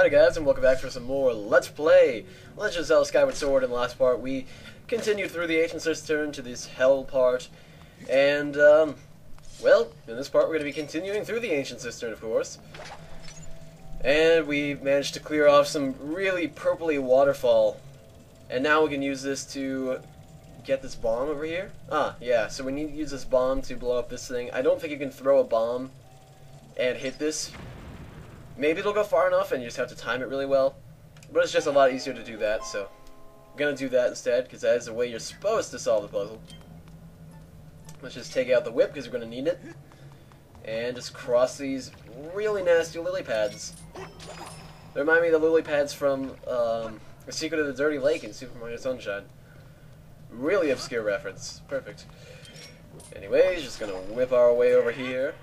Howdy guys, and welcome back for some more Let's Play Legend of Zelda Skyward Sword. In the last part, we continued through the Ancient Cistern to this Hell part, and, well, in this part we're going to be continuing through the Ancient Cistern, of course. And we managed to clear off some really purpley waterfall, and now we can use this to get this bomb over here. Ah, yeah, so we need to use this bomb to blow up this thing. I don't think you can throw a bomb and hit this. Maybe it'll go far enough and you just have to time it really well. But it's just a lot easier to do that, so I'm going to do that instead, because that is the way you're supposed to solve the puzzle. Let's just take out the whip, because we're going to need it. And just cross these really nasty lily pads. They remind me of the lily pads from The Secret of the Dirty Lake in Super Mario Sunshine. Really obscure reference. Perfect. Anyways, just going to whip our way over here.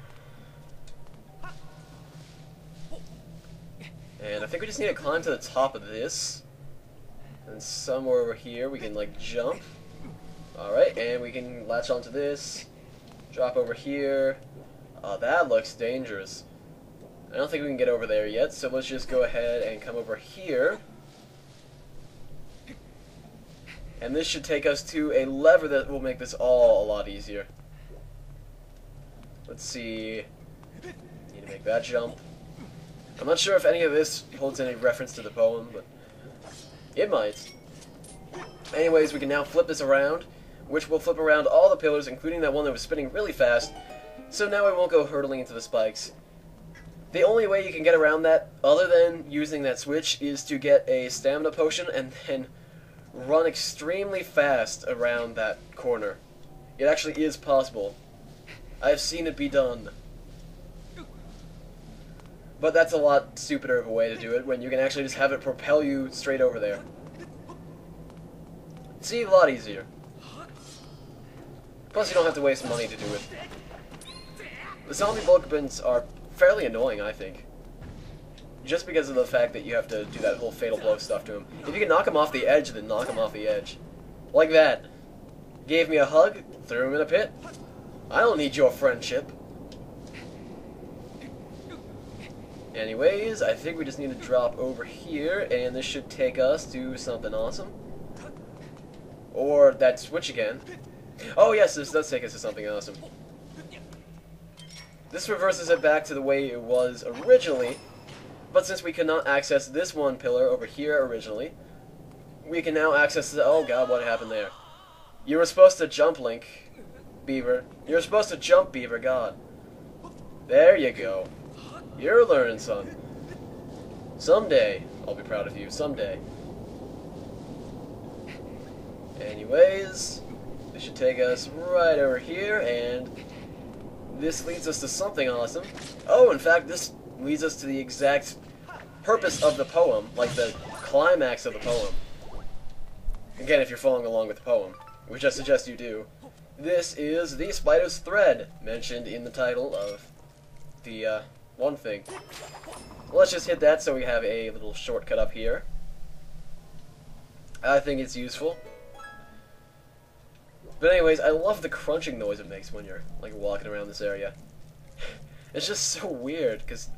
And I think we just need to climb to the top of this. And somewhere over here we can, like, jump. Alright, and we can latch onto this. Drop over here. Oh, that looks dangerous. I don't think we can get over there yet, so let's just go ahead and come over here. And this should take us to a lever that will make this all a lot easier. Let's see. Need to make that jump. I'm not sure if any of this holds any reference to the poem, but it might. Anyways, we can now flip this around, which will flip around all the pillars, including that one that was spinning really fast, so now we won't go hurtling into the spikes. The only way you can get around that, other than using that switch, is to get a stamina potion and then run extremely fast around that corner. It actually is possible. I've seen it be done. But that's a lot stupider of a way to do it, when you can actually just have it propel you straight over there. See, a lot easier. Plus, you don't have to waste money to do it. The zombie Pokemons are fairly annoying, I think. Just because of the fact that you have to do that whole fatal blow stuff to them. If you can knock them off the edge, then knock them off the edge. Like that. Gave me a hug, threw him in a pit. I don't need your friendship. Anyways, I think we just need to drop over here, and this should take us to something awesome. Or that switch again. Oh yes, this does take us to something awesome. This reverses it back to the way it was originally, but since we could not access this one pillar over here originally, we can now access the— oh god, what happened there? You were supposed to jump, Link. Beaver. You were supposed to jump, Beaver, god. There you go. You're learning, son. Someday, I'll be proud of you. Someday. Anyways, this should take us right over here, and this leads us to something awesome. Oh, in fact, this leads us to the exact purpose of the poem, like the climax of the poem. Again, if you're following along with the poem, which I suggest you do. This is the spider's thread, mentioned in the title of the, one thing. Let's just hit that so we have a little shortcut up here. I think it's useful. But anyways, I love the crunching noise it makes when you're, like, walking around this area. It's just so weird, because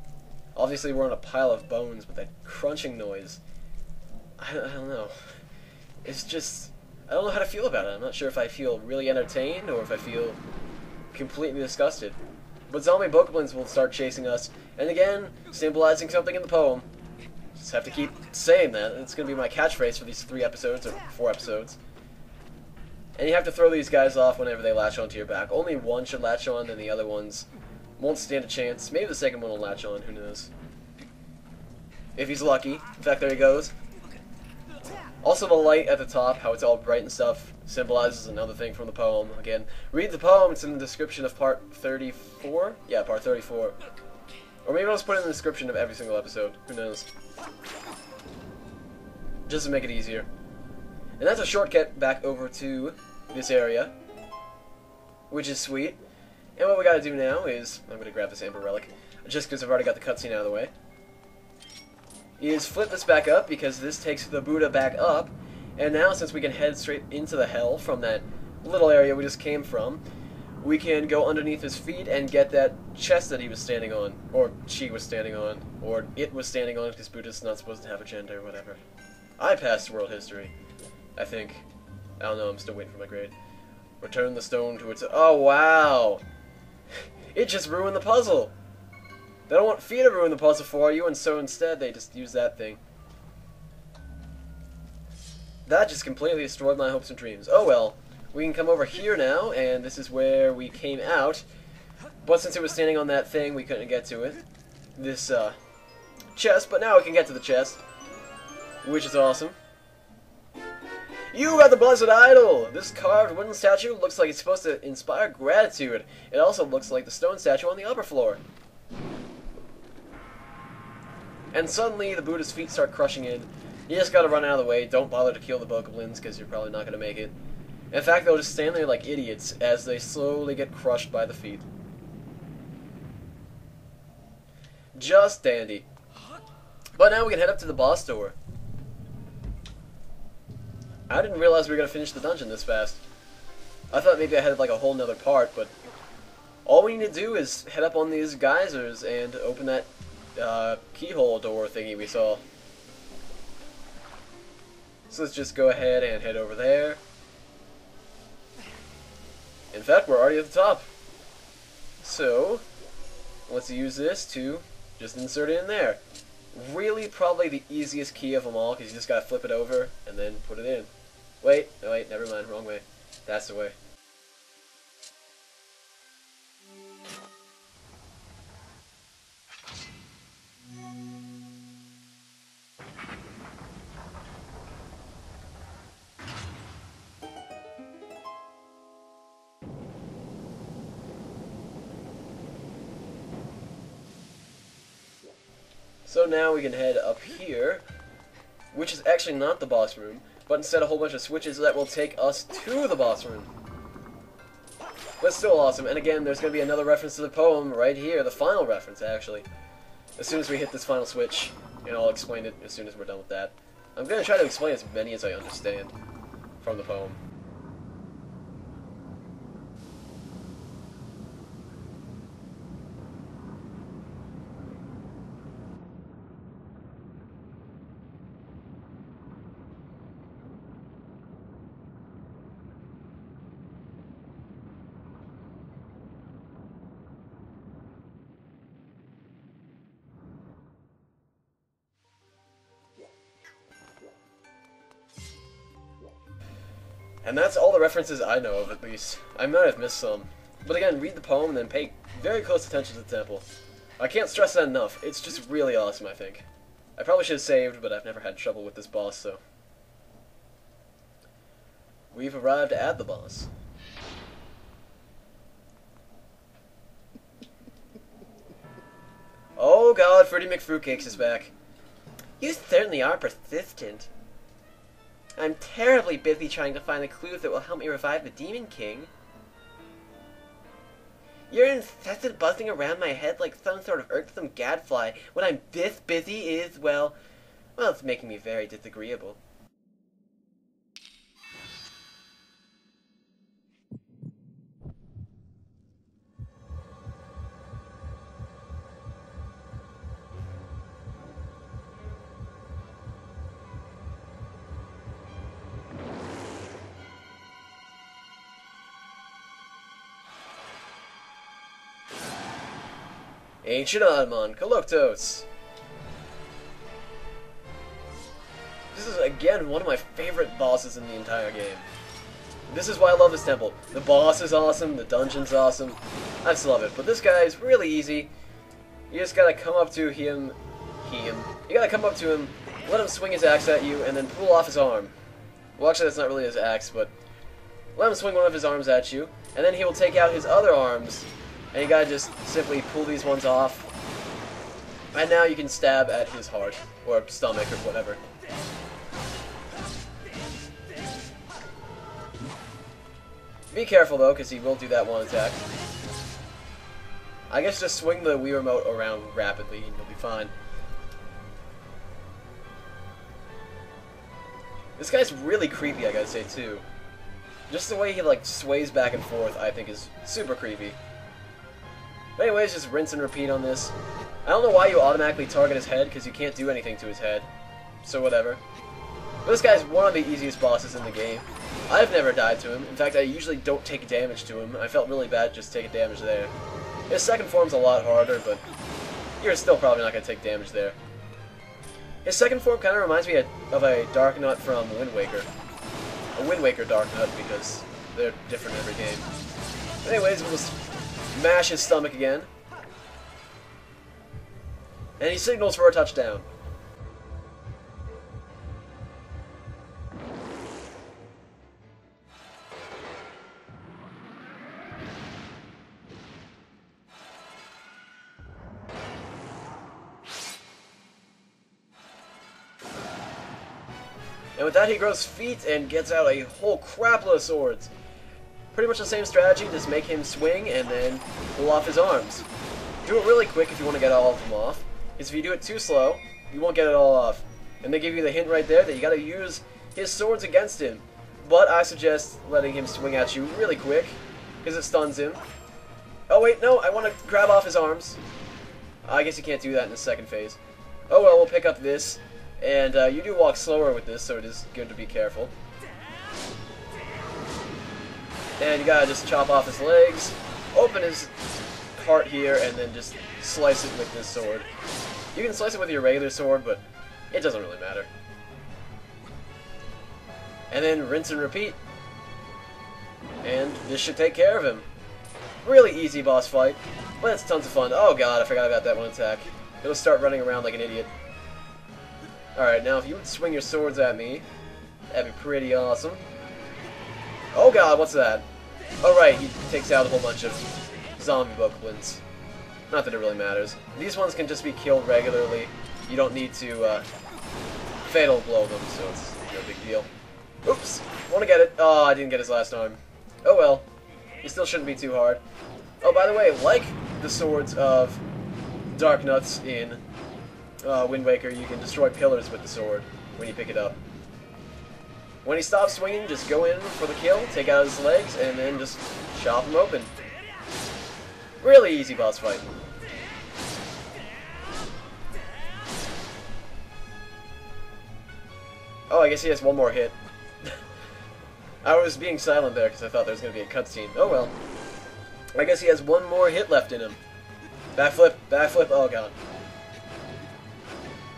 obviously we're on a pile of bones, but that crunching noise, I don't know. It's just, I don't know how to feel about it. I'm not sure if I feel really entertained or if I feel completely disgusted. But zombie Pokemons will start chasing us, and again, symbolizing something in the poem. Just have to keep saying that. It's going to be my catchphrase for these 3 episodes, or 4 episodes. And you have to throw these guys off whenever they latch onto your back. Only one should latch on, and the other ones won't stand a chance. Maybe the second one will latch on, who knows. If he's lucky. In fact, there he goes. Also, the light at the top, how it's all bright and stuff, symbolizes another thing from the poem. Again, read the poem. It's in the description of part 34? Yeah, part 34. Or maybe I'll just put it in the description of every single episode. Who knows? Just to make it easier. And that's a shortcut back over to this area, which is sweet. And what we gotta do now is, I'm gonna grab this Amber Relic, just because I've already got the cutscene out of the way, is flip this back up, because this takes the Buddha back up, and now since we can head straight into the hell from that little area we just came from, we can go underneath his feet and get that chest that he was standing on, or she was standing on, or it was standing on, because Buddha's not supposed to have a gender or whatever. I passed world history, I think. I don't know, I'm still waiting for my grade. Return the stone to its... Oh, wow! It just ruined the puzzle! They don't want Fee to ruin the puzzle for you, and so instead they just use that thing. That just completely destroyed my hopes and dreams. Oh well. We can come over here now, and this is where we came out. But since it was standing on that thing, we couldn't get to it. This, chest, but now we can get to the chest. Which is awesome. You are the Blessed Idol! This carved wooden statue looks like it's supposed to inspire gratitude. It also looks like the stone statue on the upper floor. And suddenly, the Buddha's feet start crushing in. You just gotta run out of the way. Don't bother to kill the bokoblins, because you're probably not gonna make it. In fact, they'll just stand there like idiots as they slowly get crushed by the feet. Just dandy. But now we can head up to the boss door. I didn't realize we were gonna finish the dungeon this fast. I thought maybe I had like a whole nother part, but all we need to do is head up on these geysers and open that keyhole door thingy we saw. So let's just go ahead and head over there. In fact, we're already at the top. So, let's use this to just insert it in there. Really, probably the easiest key of them all, because you just gotta flip it over and then put it in. Wait, no wait, never mind, wrong way. That's the way. So now we can head up here, which is actually not the boss room, but instead a whole bunch of switches that will take us to the boss room. But still awesome, and again, there's going to be another reference to the poem right here, the final reference actually, as soon as we hit this final switch, and I'll explain it as soon as we're done with that. I'm going to try to explain as many as I understand from the poem. And that's all the references I know of, at least. I might have missed some. But again, read the poem and then pay very close attention to the temple. I can't stress that enough. It's just really awesome, I think. I probably should have saved, but I've never had trouble with this boss, so... We've arrived at the boss. Oh god, Freddie McFruitcakes is back. You certainly are persistent. I'm terribly busy trying to find a clue that will help me revive the Demon King. Your incessant buzzing around my head like some sort of irksome gadfly when I'm this busy is, well, it's making me very disagreeable. Ancient Admon, Koloktos. This is, again, one of my favorite bosses in the entire game. This is why I love this temple. The boss is awesome, the dungeon's awesome. I just love it. But this guy is really easy. You just gotta come up to him. You gotta come up to him, let him swing his axe at you, and then pull off his arm. Well, actually, that's not really his axe, but let him swing one of his arms at you, and then he will take out his other arms. And you gotta just simply pull these ones off. And now you can stab at his heart, or stomach, or whatever. Be careful though, because he will do that one attack. I guess just swing the Wii Remote around rapidly and you'll be fine. This guy's really creepy, I gotta say, too. Just the way he like sways back and forth, I think, is super creepy. But anyways, just rinse and repeat on this. I don't know why you automatically target his head, because you can't do anything to his head. So whatever. But this guy's one of the easiest bosses in the game. I've never died to him. In fact, I usually don't take damage to him. I felt really bad just taking damage there. His second form's a lot harder, but you're still probably not going to take damage there. His second form kind of reminds me of a Dark Nut from Wind Waker. A Wind Waker Dark Nut, because they're different in every game. Anyways, we'll just mash his stomach again. And he signals for a touchdown. And with that, he grows feet and gets out a whole crapload of swords. Pretty much the same strategy, just make him swing and then pull off his arms. Do it really quick if you want to get all of them off, because if you do it too slow, you won't get it all off. And they give you the hint right there that you gotta use his swords against him. But I suggest letting him swing at you really quick, because it stuns him. Oh wait, no, I want to grab off his arms. I guess you can't do that in the second phase. Oh well, we'll pick up this. And you do walk slower with this, so it is good to be careful. And you gotta just chop off his legs, open his heart here, and then just slice it with this sword. You can slice it with your regular sword, but it doesn't really matter. And then rinse and repeat. And this should take care of him. Really easy boss fight, but it's tons of fun. Oh god, I forgot about that one attack. He'll start running around like an idiot. Alright, now if you would swing your swords at me, that'd be pretty awesome. Oh god, what's that? Oh right, he takes out a whole bunch of zombie bokoblins. Not that it really matters. These ones can just be killed regularly. You don't need to fatal blow them, so it's no big deal. Oops, want to get it. Oh, I didn't get his last arm. Oh well, it still shouldn't be too hard. Oh, by the way, like the swords of Dark Nuts in Wind Waker, you can destroy pillars with the sword when you pick it up. When he stops swinging, just go in for the kill, take out his legs, and then just chop him open. Really easy boss fight. Oh, I guess he has one more hit. I was being silent there because I thought there was going to be a cutscene. Oh well. I guess he has one more hit left in him. Backflip, backflip, oh god.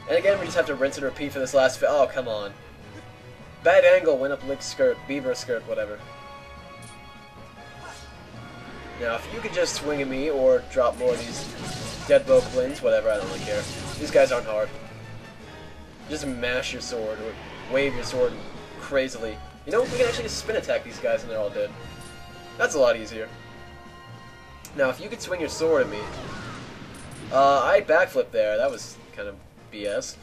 And again, we just have to rinse and repeat for this last oh, come on. Bad angle, went up Link's skirt, Beaver skirt, whatever. Now, if you could just swing at me or drop more of these dead bokoblins, whatever, I don't really care. These guys aren't hard. Just mash your sword or wave your sword crazily. You know, we can actually just spin attack these guys and they're all dead. That's a lot easier. Now, if you could swing your sword at me... I backflipped there. That was kind of BS.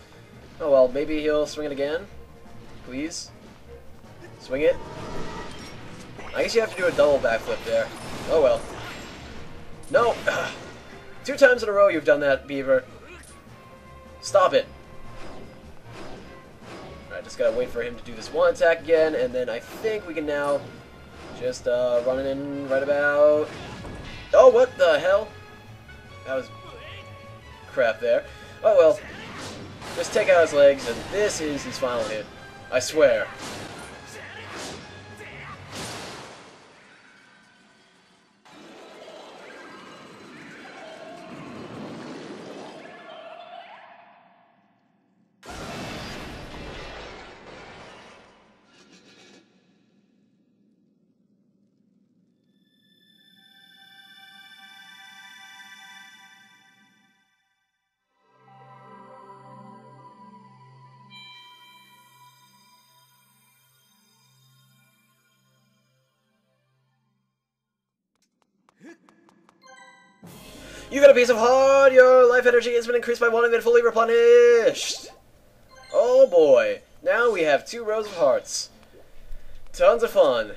Oh well, maybe he'll swing it again? Please? Swing it? I guess you have to do a double backflip there. Oh well. No! 2 times in a row you've done that, Beaver. Stop it. Alright, just gotta wait for him to do this one attack again, and then I think we can now just run it in right about... Oh, what the hell? That was crap there. Oh well. Just take out his legs, and this is his final hit. I swear. You got a piece of heart! Your life energy has been increased by 1 and been fully replenished! Oh boy! Now we have 2 rows of hearts. Tons of fun.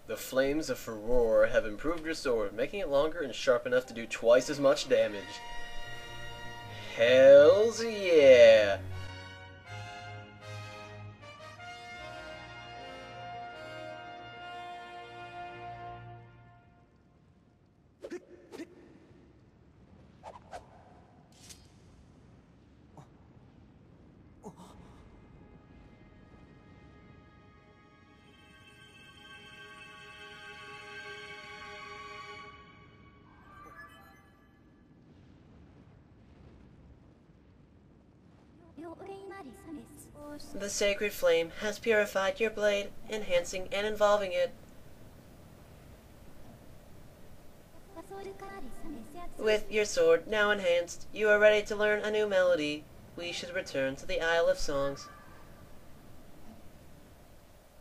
The flames of furor have improved your sword, making it longer and sharp enough to do twice as much damage. Hells yeah! The sacred flame has purified your blade, enhancing and involving it. With your sword now enhanced, you are ready to learn a new melody. We should return to the Isle of Songs.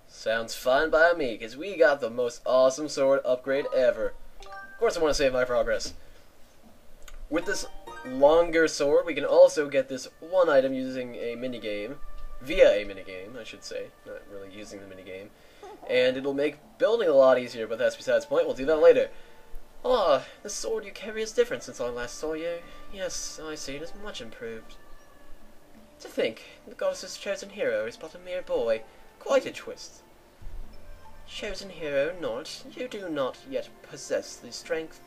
Sounds fine by me, because we got the most awesome sword upgrade ever. Of course I want to save my progress. With this longer sword, we can also get this one item using a minigame. Via a minigame, I should say. Not really using the minigame. And it'll make building a lot easier, but that's besides the point. We'll do that later. Ah, the sword you carry is different since I last saw you. Yes, I see, it is much improved. To think, the goddess's chosen hero is but a mere boy. Quite a twist. Chosen hero not, you do not yet possess the strength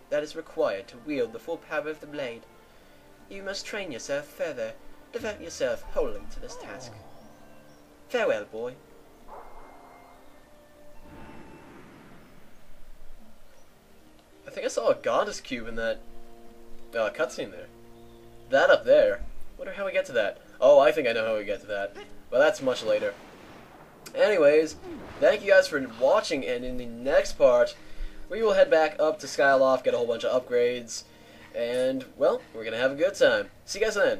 that is required to wield the full power of the blade. You must train yourself further. Devote yourself wholly to this task. Farewell, boy. I think I saw a goddess cube in that cutscene there. That up there. Wonder how we get to that. Oh, I think I know how we get to that. But that's much later. Anyways, thank you guys for watching, and in the next part, we will head back up to Skyloft, get a whole bunch of upgrades, and, well, we're gonna have a good time. See you guys then.